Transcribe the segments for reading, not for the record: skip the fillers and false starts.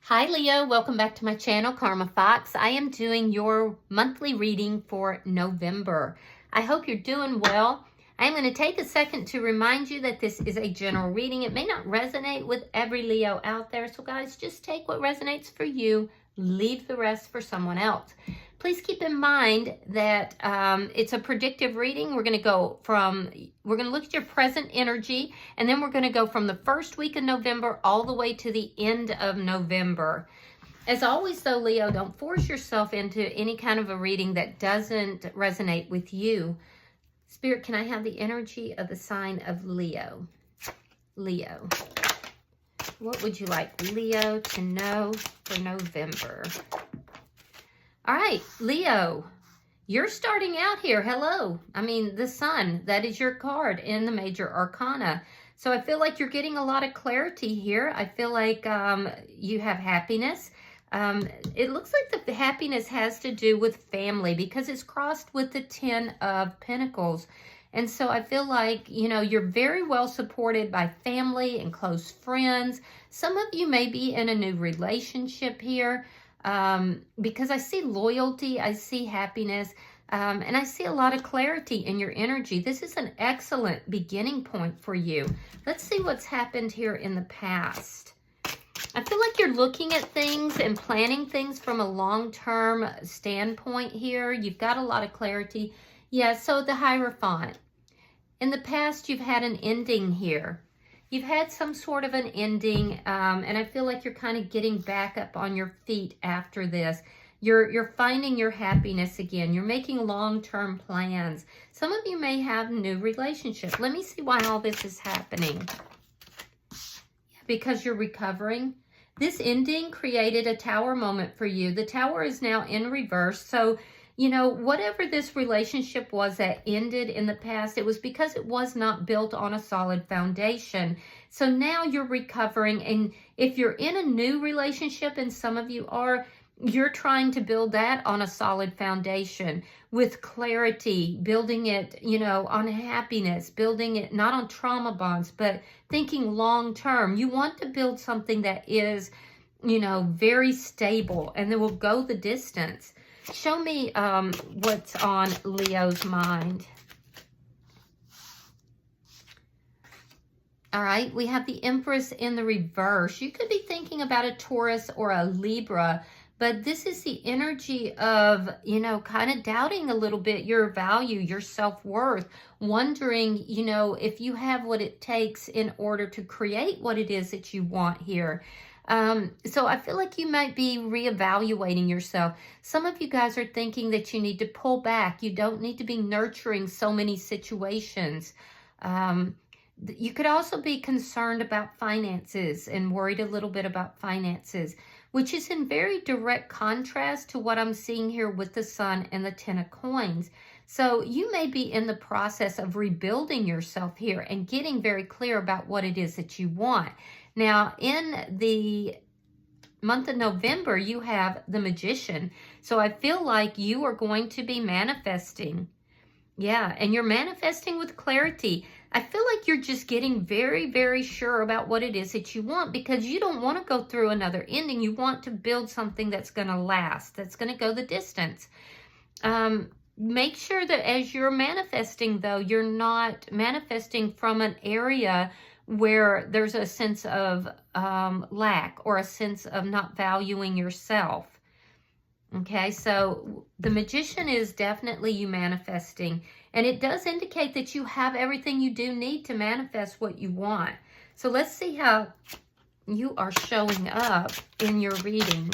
Hi Leo, welcome back to my channel, Karma Fox. I am doing your monthly reading for November. I hope you're doing well. I'm going to take a second to remind you that this is a general reading. It may not resonate with every Leo out there, so guys, just take what resonates for you, leave the rest for someone else. Please keep in mind that it's a predictive reading. We're going to look at your present energy, and then we're going to go from the first week of November all the way to the end of November. As always, though, Leo, don't force yourself into any kind of a reading that doesn't resonate with you. Spirit, can I have the energy of the sign of Leo? Leo. What would you like Leo to know for November? All right, Leo, you're starting out here. Hello. I mean, the sun, that is your card in the major arcana. So I feel like you're getting a lot of clarity here. I feel like you have happiness. It looks like the happiness has to do with family because it's crossed with the 10 of Pentacles. And so I feel like, you know, you're very well supported by family and close friends. Some of you may be in a new relationship here. Because I see loyalty, I see happiness, and I see a lot of clarity in your energy. This is an excellent beginning point for you. Let's see what's happened here in the past. I feel like you're looking at things and planning things from a long-term standpoint here. You've got a lot of clarity. Yeah, so the Hierophant. In the past, you've had an ending here. You've had some sort of an ending, and I feel like you're kind of getting back up on your feet after this. You're finding your happiness again. You're making long-term plans. Some of you may have new relationships. Let me see why all this is happening. Because you're recovering. This ending created a tower moment for you. The tower is now in reverse, so you know, whatever this relationship was that ended in the past, it was because it was not built on a solid foundation. So now you're recovering. And if you're in a new relationship, and some of you are, you're trying to build that on a solid foundation with clarity, building it, you know, on happiness, building it not on trauma bonds, but thinking long term. You want to build something that is, you know, very stable and that will go the distance. Show me what's on Leo's mind. All right, we have the Empress in the reverse. You could be thinking about a Taurus or a Libra, but this is the energy of, you know, kind of doubting a little bit your value, your self-worth, wondering, you know, if you have what it takes in order to create what it is that you want here. So I feel like you might be reevaluating yourself. Some of you guys are thinking that you need to pull back. You don't need to be nurturing so many situations. You could also be concerned about finances and worried a little bit about finances, which is in very direct contrast to what I'm seeing here with the Sun and the 10 of Coins. So you may be in the process of rebuilding yourself here and getting very clear about what it is that you want. Now, in the month of November, you have the Magician. So I feel like you are going to be manifesting. Yeah, and you're manifesting with clarity. I feel like you're just getting very, very sure about what it is that you want because you don't want to go through another ending. You want to build something that's going to last, that's going to go the distance. Make sure that as you're manifesting, though, you're not manifesting from an area where there's a sense of lack or a sense of not valuing yourself. Okay, so the Magician is definitely you manifesting. And it does indicate that you have everything you do need to manifest what you want. So let's see how you are showing up in your reading.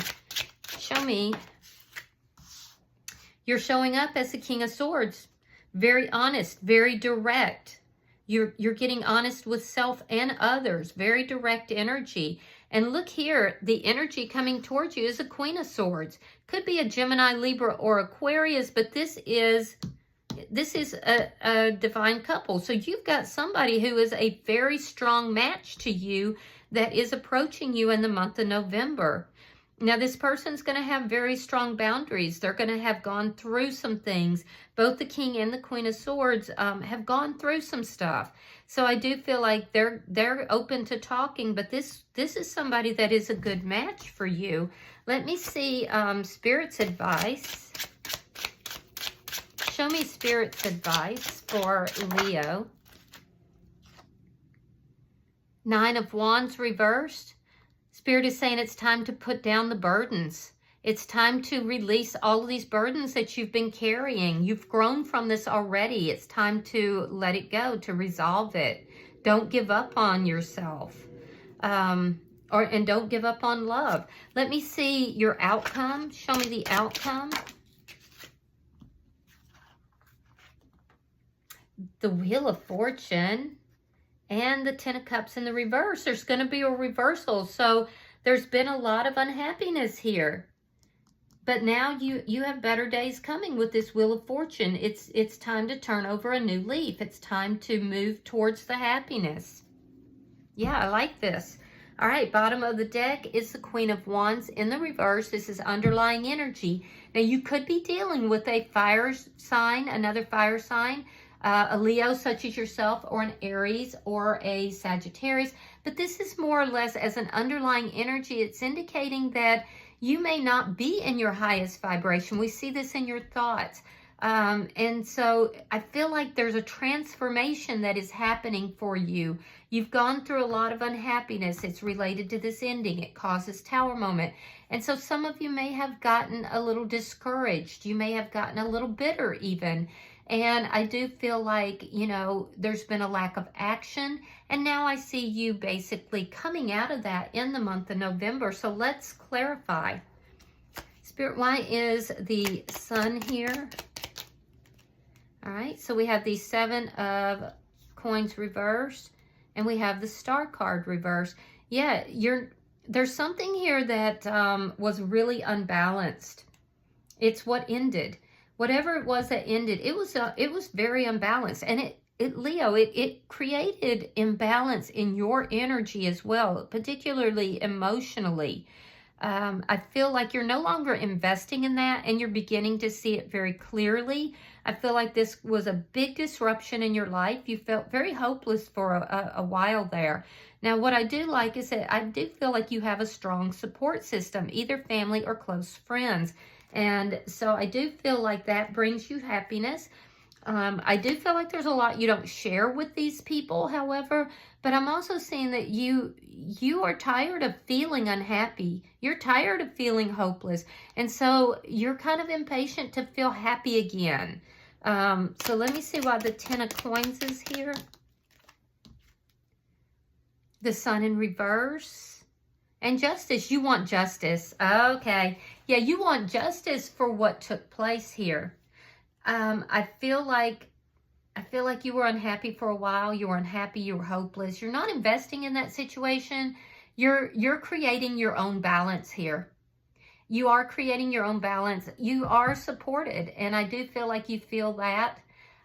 Show me. You're showing up as the King of Swords. Very honest, very direct. You're getting honest with self and others. Very direct energy. And look here, the energy coming towards you is a Queen of Swords. Could be a Gemini, Libra, or Aquarius, but this is a divine couple. So you've got somebody who is a very strong match to you that is approaching you in the month of November. Now, this person's going to have very strong boundaries. They're going to have gone through some things. Both the King and the Queen of Swords have gone through some stuff. So I do feel like they're open to talking, but this is somebody that is a good match for you. Let me see Spirit's advice. Show me Spirit's advice for Leo. 9 of Wands reversed. Spirit is saying it's time to put down the burdens. It's time to release all of these burdens that you've been carrying. You've grown from this already. It's time to let it go, to resolve it. Don't give up on yourself. And don't give up on love. Let me see your outcome. Show me the outcome. The Wheel of Fortune. And the 10 of Cups in the reverse. There's going to be a reversal. So there's been a lot of unhappiness here. But now you have better days coming with this Wheel of Fortune. It's time to turn over a new leaf. It's time to move towards the happiness. Yeah, I like this. All right, bottom of the deck is the Queen of Wands in the reverse. This is underlying energy. Now, you could be dealing with a fire sign, another fire sign. A Leo such as yourself, or an Aries, or a Sagittarius. But this is more or less as an underlying energy. It's indicating that you may not be in your highest vibration. We see this in your thoughts. And so I feel like there's a transformation that is happening for you. You've gone through a lot of unhappiness. It's related to this ending. It causes Tower moment. And so some of you may have gotten a little discouraged. You may have gotten a little bitter even. And I do feel like, you know, there's been a lack of action. And now I see you basically coming out of that in the month of November. So let's clarify. Spirit, why is the Sun here? All right, so we have the 7 of Coins reversed. And we have the Star card reversed. Yeah, there's something here that was really unbalanced. It's what ended. Whatever it was that ended, it was very unbalanced. And Leo, it created imbalance in your energy as well, particularly emotionally. I feel like you're no longer investing in that, and you're beginning to see it very clearly. I feel like this was a big disruption in your life. You felt very hopeless for a while there. Now, what I do like is that I do feel like you have a strong support system, either family or close friends. And so I do feel like that brings you happiness. I do feel like there's a lot you don't share with these people, however, but I'm also seeing that you are tired of feeling unhappy. You're tired of feeling hopeless. And so you're kind of impatient to feel happy again. So let me see why the 10 of Coins is here. The Sun in reverse. And justice, you want justice. Okay. Yeah, you want justice for what took place here. I feel like you were unhappy for a while. You were unhappy, you were hopeless. You're not investing in that situation. You're creating your own balance here. You are creating your own balance. You are supported, and I do feel like you feel that.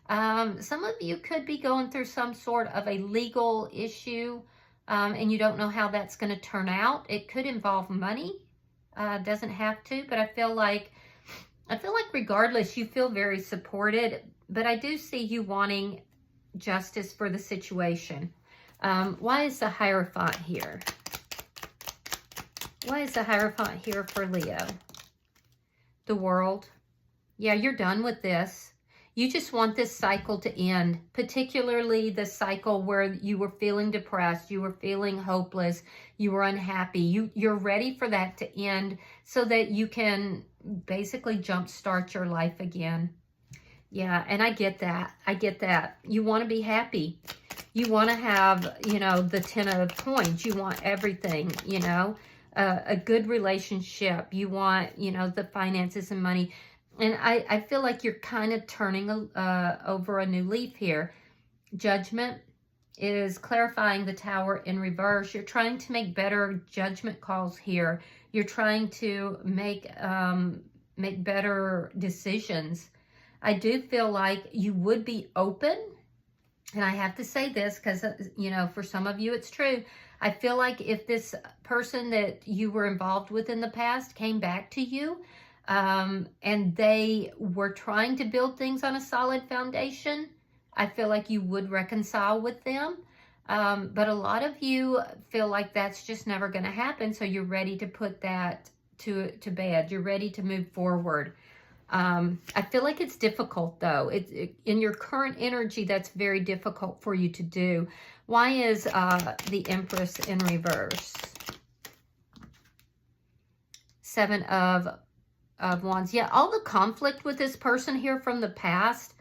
Some of you could be going through some sort of a legal issue. And you don't know how that's going to turn out. It could involve money. Doesn't have to, but I feel like regardless, you feel very supported. But I do see you wanting justice for the situation. Why is the Hierophant here? Why is the Hierophant here for Leo? The World. Yeah, you're done with this. You just want this cycle to end, particularly the cycle where you were feeling depressed, you were feeling hopeless, you were unhappy. You're ready for that to end so that you can basically jumpstart your life again. Yeah, and I get that. I get that. You want to be happy. You want to have, you know, the 10 of Coins. You want everything, you know, a good relationship. You want, you know, the finances and money. And I feel like you're kind of turning over a new leaf here. Judgment is clarifying the Tower in reverse. You're trying to make better judgment calls here. You're trying to make better decisions. I do feel like you would be open. And I have to say this because, you know, for some of you it's true. I feel like if this person that you were involved with in the past came back to you, and they were trying to build things on a solid foundation, I feel like you would reconcile with them. But a lot of you feel like that's just never going to happen. So you're ready to put that to bed. You're ready to move forward. I feel like it's difficult though. In your current energy, that's very difficult for you to do. Why is the Empress in reverse? Seven of Wands. Yeah, all the conflict with this person here from the past,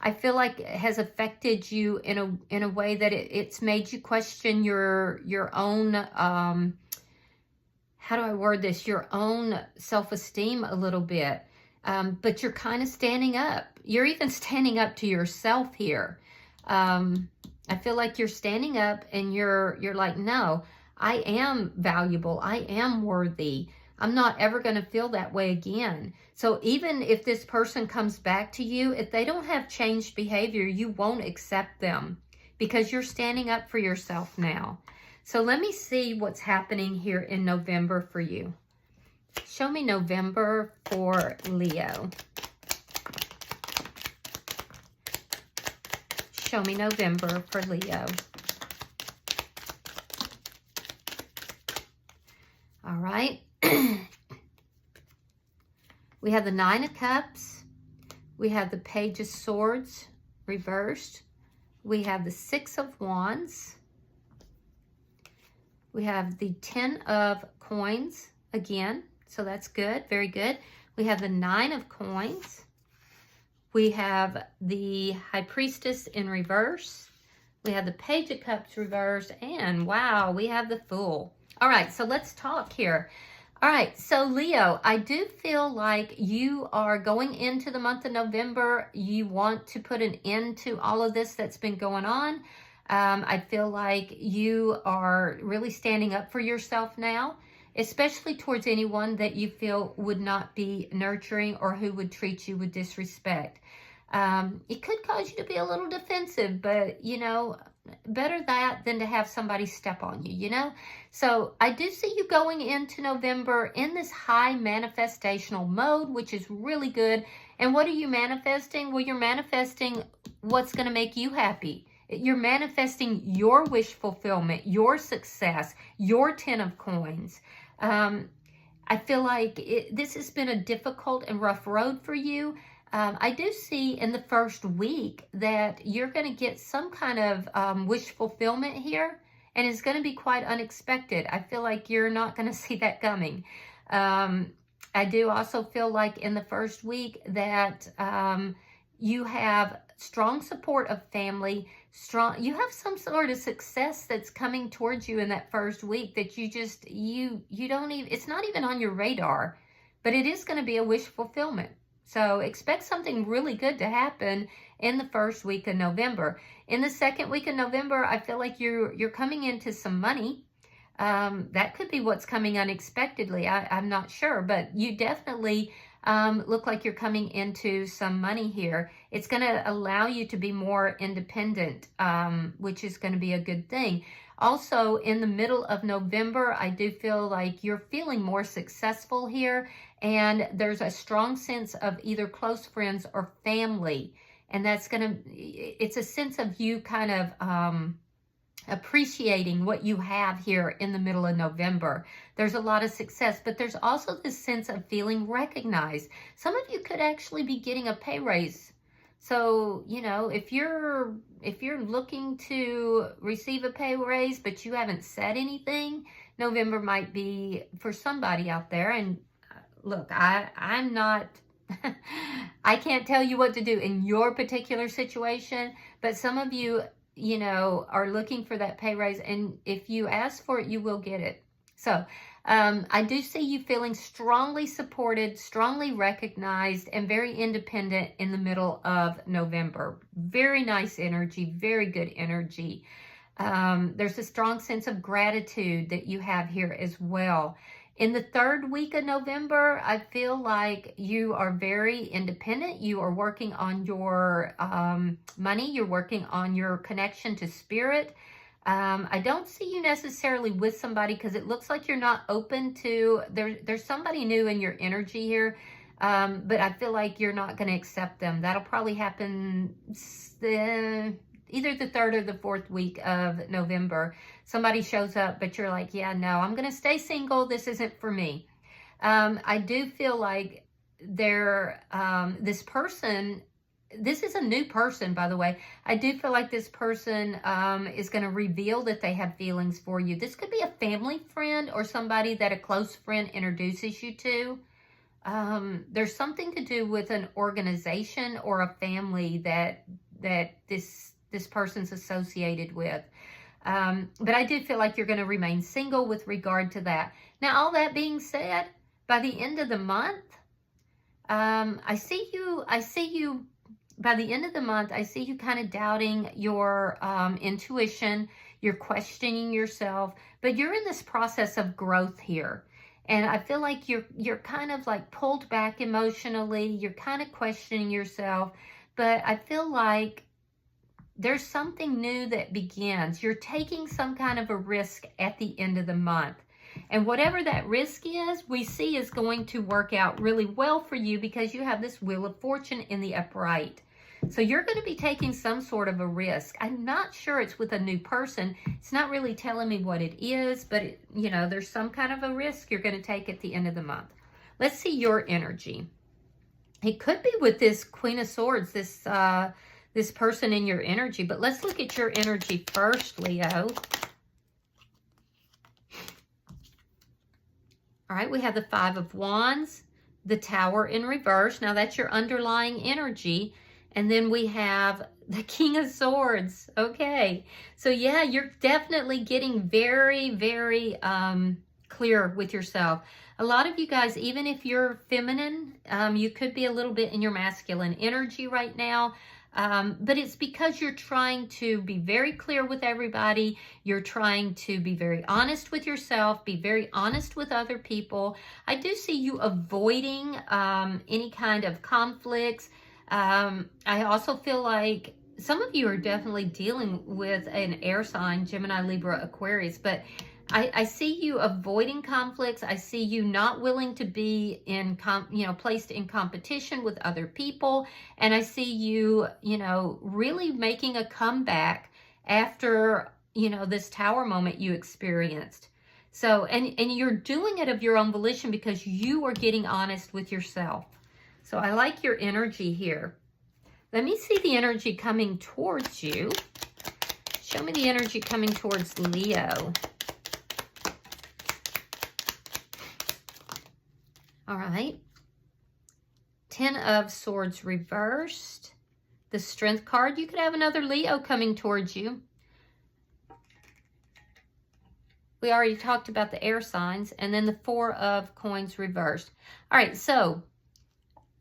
I feel like has affected you in a way that it's made you question your own, how do I word this? Your own self-esteem a little bit. But you're kind of standing up. You're even standing up to yourself here. I feel like you're standing up and you're like, no, I am valuable. I am worthy. I'm not ever going to feel that way again. So even if this person comes back to you, if they don't have changed behavior, you won't accept them because you're standing up for yourself now. So let me see what's happening here in November for you. Show me November for Leo. Show me November for Leo. All right. We have the Nine of Cups. We have the Page of Swords reversed. We have the Six of Wands. We have the Ten of Coins again. So that's good. Very good. We have the Nine of Coins. We have the High Priestess in reverse. We have the Page of Cups reversed. And wow, we have the Fool. All right, so let's talk here. All right, so Leo, I do feel like you are going into the month of November. You want to put an end to all of this that's been going on. I feel like you are really standing up for yourself now, especially towards anyone that you feel would not be nurturing or who would treat you with disrespect. It could cause you to be a little defensive, but, you know, better that than to have somebody step on you, you know? So I do see you going into November in this high manifestational mode, which is really good. And what are you manifesting? Well, you're manifesting what's going to make you happy. You're manifesting your wish fulfillment, your success, your 10 of coins. I feel like this has been a difficult and rough road for you. I do see in the first week that you're going to get some kind of wish fulfillment here, and it's going to be quite unexpected. I feel like you're not going to see that coming. I do also feel like in the first week that you have strong support of family, you have some sort of success that's coming towards you in that first week that you don't even, it's not even on your radar, but it is going to be a wish fulfillment. So expect something really good to happen in the first week of November. In the second week of November, I feel like you're coming into some money. That could be what's coming unexpectedly. I'm not sure, but you definitely look like you're coming into some money here. It's going to allow you to be more independent, which is going to be a good thing. Also, in the middle of November, I do feel like you're feeling more successful here, and there's a strong sense of either close friends or family, and that's it's a sense of you kind of appreciating what you have here in the middle of November. There's a lot of success, but there's also this sense of feeling recognized. Some of you could actually be getting a pay raise. So, you know, if you're looking to receive a pay raise, but you haven't said anything, November might be for somebody out there. And look, I'm not, I can't tell you what to do in your particular situation, but some of you, you know, are looking for that pay raise, and if you ask for it, you will get it. So I do see you feeling strongly supported, strongly recognized, and very independent in the middle of November. Very nice energy, very good energy. There's a strong sense of gratitude that you have here as well. In the third week of November, I feel like you are very independent. You are working on your money. You're working on your connection to spirit. I don't see you necessarily with somebody because it looks like you're not open to, there's somebody new in your energy here, but I feel like you're not going to accept them. That'll probably happen either the 3rd or the 4th week of November. Somebody shows up, but you're like, yeah, no, I'm going to stay single. This isn't for me. I do feel like this person, this is a new person, by the way. I do feel like this person is going to reveal that they have feelings for you. This could be a family friend or somebody that a close friend introduces you to. There's something to do with an organization or a family that this person's associated with. But I do feel like you're going to remain single with regard to that. Now, all that being said, by the end of the month, I see you by the end of the month, I see you kind of doubting your intuition. You're questioning yourself, but you're in this process of growth here. And I feel like you're kind of like pulled back emotionally. You're kind of questioning yourself, but I feel like there's something new that begins. You're taking some kind of a risk at the end of the month. And whatever that risk is, we see is going to work out really well for you because you have this Wheel of Fortune in the upright. So you're going to be taking some sort of a risk. I'm not sure it's with a new person. It's not really telling me what it is, but there's some kind of a risk you're going to take at the end of the month. Let's see your energy. It could be with this Queen of Swords, this person in your energy, but let's look at your energy first, Leo. All right, we have the 5 of Wands, the Tower in reverse. Now that's your underlying energy. And then we have the King of Swords. Okay, so yeah, you're definitely getting very, very clear with yourself. A lot of you guys, even if you're feminine, you could be a little bit in your masculine energy right now. But it's because you're trying to be very clear with everybody. You're trying to be very honest with yourself, be very honest with other people. I do see you avoiding any kind of conflicts. I also feel like some of you are definitely dealing with an air sign, Gemini, Libra, Aquarius, but I see you avoiding conflicts. I see you not willing to be placed in competition with other people. And I see you, really making a comeback after, this Tower moment you experienced. So, and you're doing it of your own volition because you are getting honest with yourself. So I like your energy here. Let me see the energy coming towards you. Show me the energy coming towards Leo. All right. 10 of Swords reversed. The Strength card. You could have another Leo coming towards you. We already talked about the air signs. And then the 4 of Coins reversed. All right, so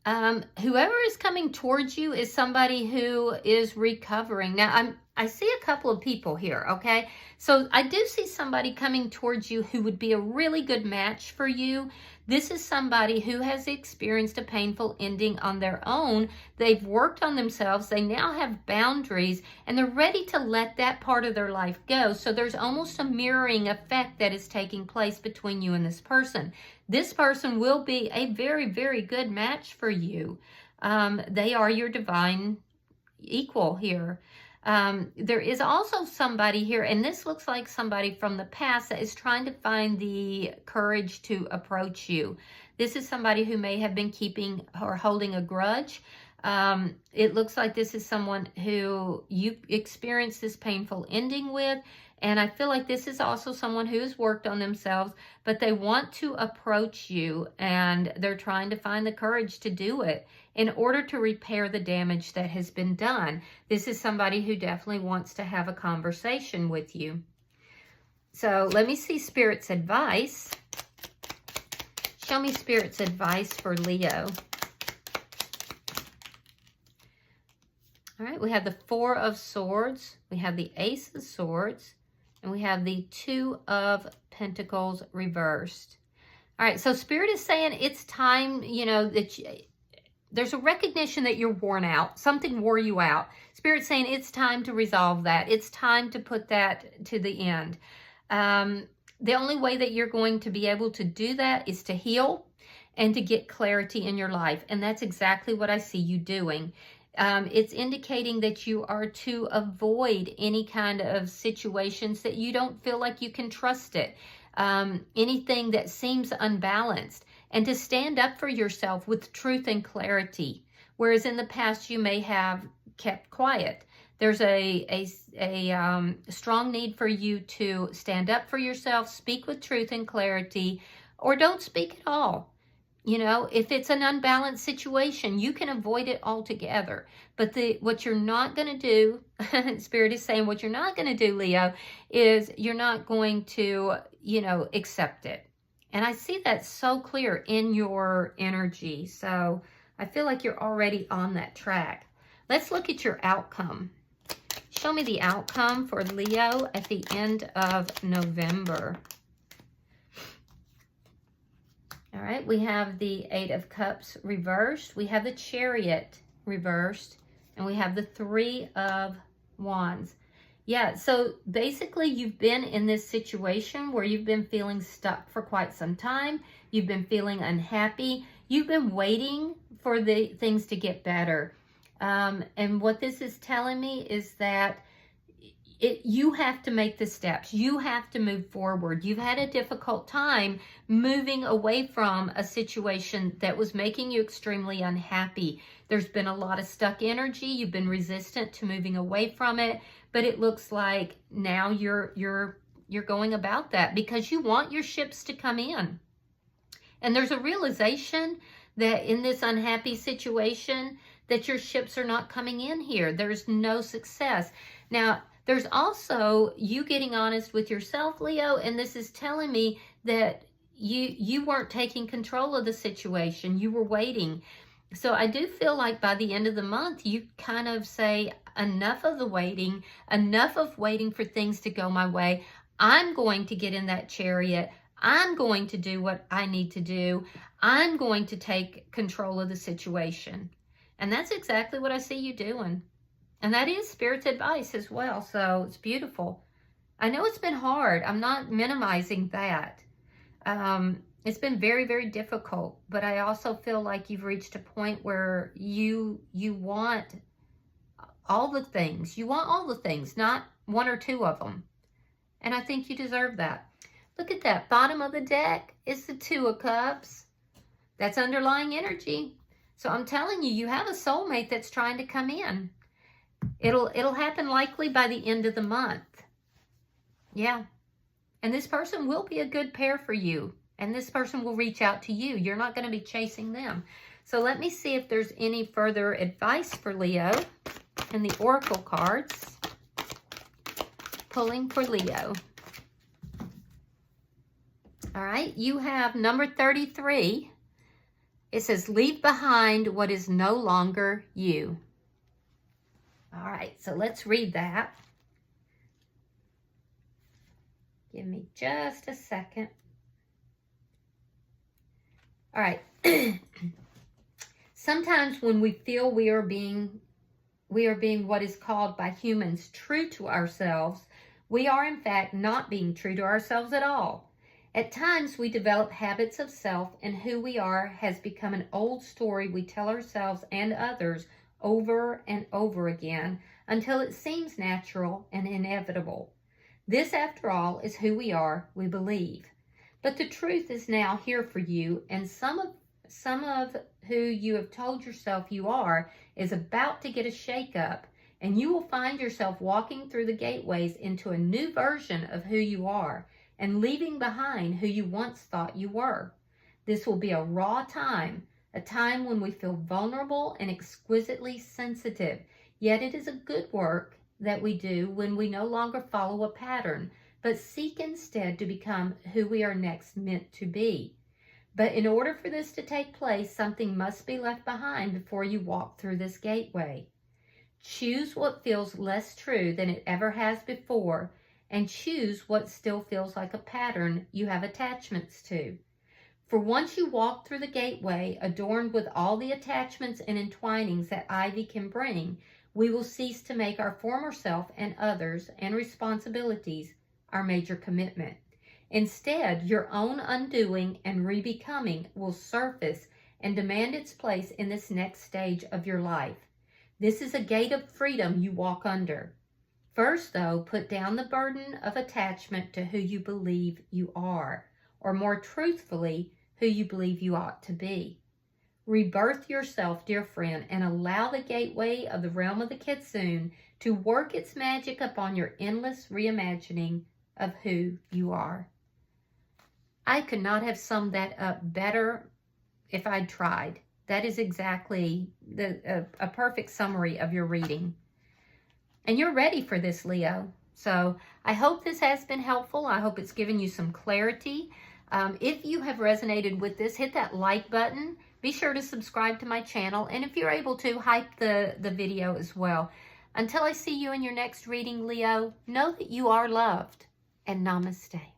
whoever is coming towards you is somebody who is recovering. Now, I see a couple of people here, okay? So I do see somebody coming towards you who would be a really good match for you. This is somebody who has experienced a painful ending on their own. They've worked on themselves. They now have boundaries, and they're ready to let that part of their life go. So there's almost a mirroring effect that is taking place between you and this person. This person will be a very, very good match for you. They are your divine equal here. There is also somebody here, and this looks like somebody from the past that is trying to find the courage to approach you. This is somebody who may have been keeping or holding a grudge. It looks like this is someone who you experienced this painful ending with. And I feel like this is also someone who's worked on themselves, but they want to approach you and they're trying to find the courage to do it in order to repair the damage that has been done. This is somebody who definitely wants to have a conversation with you. So let me see Spirit's advice. Show me Spirit's advice for Leo. All right, we have the 4 of Swords. We have the Ace of Swords. And we have the 2 of Pentacles reversed. All right, so Spirit is saying it's time, that there's a recognition that you're worn out. Something wore you out. Spirit's saying it's time to resolve that. It's time to put that to the end. The only way that you're going to be able to do that is to heal and to get clarity in your life. And that's exactly what I see you doing. It's indicating that you are to avoid any kind of situations that you don't feel like you can trust it. Anything that seems unbalanced. And to stand up for yourself with truth and clarity. Whereas in the past you may have kept quiet. There's a strong need for you to stand up for yourself, speak with truth and clarity, or don't speak at all. You know, if it's an unbalanced situation, you can avoid it altogether. But what you're not going to do, Spirit is saying what you're not going to do, Leo, is you're not going to, accept it. And I see that so clear in your energy. So I feel like you're already on that track. Let's look at your outcome. Show me the outcome for Leo at the end of November. All right, we have the Eight of Cups reversed. We have the Chariot reversed. And we have the Three of Wands. Yeah, so basically you've been in this situation where you've been feeling stuck for quite some time. You've been feeling unhappy. You've been waiting for the things to get better. And what this is telling me is that you have to make the steps. You have to move forward. You've had a difficult time moving away from a situation that was making you extremely unhappy. There's been a lot of stuck energy. You've been resistant to moving away from it, but it looks like now you're going about that because you want your ships to come in. And there's a realization that in this unhappy situation that your ships are not coming in here. There's no success. Now, there's also you getting honest with yourself, Leo, and this is telling me that you weren't taking control of the situation. You were waiting. So I do feel like by the end of the month, you kind of say, enough of the waiting, enough of waiting for things to go my way. I'm going to get in that chariot. I'm going to do what I need to do. I'm going to take control of the situation. And that's exactly what I see you doing. And that is Spirit's advice as well. So it's beautiful. I know it's been hard. I'm not minimizing that. It's been very, very difficult. But I also feel like you've reached a point where you want all the things. You want all the things, not one or two of them. And I think you deserve that. Look at that. Bottom of the deck is the Two of Cups. That's underlying energy. So I'm telling you, you have a soulmate that's trying to come in. It'll happen likely by the end of the month. Yeah. And this person will be a good pair for you. And this person will reach out to you. You're not going to be chasing them. So let me see if there's any further advice for Leo in the Oracle cards. Pulling for Leo. All right. You have number 33. It says, leave behind what is no longer you. All right, so let's read that. Give me just a second. All right. Sometimes when we feel we are being what is called by humans true to ourselves, we are in fact not being true to ourselves at all. At times we develop habits of self, and who we are has become an old story we tell ourselves and others over and over again until it seems natural and inevitable. This, after all, is who we are, we believe. But the truth is now here for you, and some of who you have told yourself you are is about to get a shake-up, and you will find yourself walking through the gateways into a new version of who you are and leaving behind who you once thought you were. This will be a raw time, a time when we feel vulnerable and exquisitely sensitive, yet it is a good work that we do when we no longer follow a pattern, but seek instead to become who we are next meant to be. But in order for this to take place, something must be left behind before you walk through this gateway. Choose what feels less true than it ever has before, and choose what still feels like a pattern you have attachments to. For once you walk through the gateway, adorned with all the attachments and entwinings that ivy can bring, we will cease to make our former self and others and responsibilities our major commitment. Instead, your own undoing and rebecoming will surface and demand its place in this next stage of your life. This is a gate of freedom you walk under. First, though, put down the burden of attachment to who you believe you are, or more truthfully, who you believe you ought to be. Rebirth yourself, dear friend, and allow the gateway of the realm of the Kitsune to work its magic upon your endless reimagining of who you are. I could not have summed that up better if I'd tried. That is exactly a perfect summary of your reading. And you're ready for this, Leo. So I hope this has been helpful. I hope it's given you some clarity. If you have resonated with this, hit that like button. Be sure to subscribe to my channel. And if you're able to, hype the video as well. Until I see you in your next reading, Leo, know that you are loved. And namaste.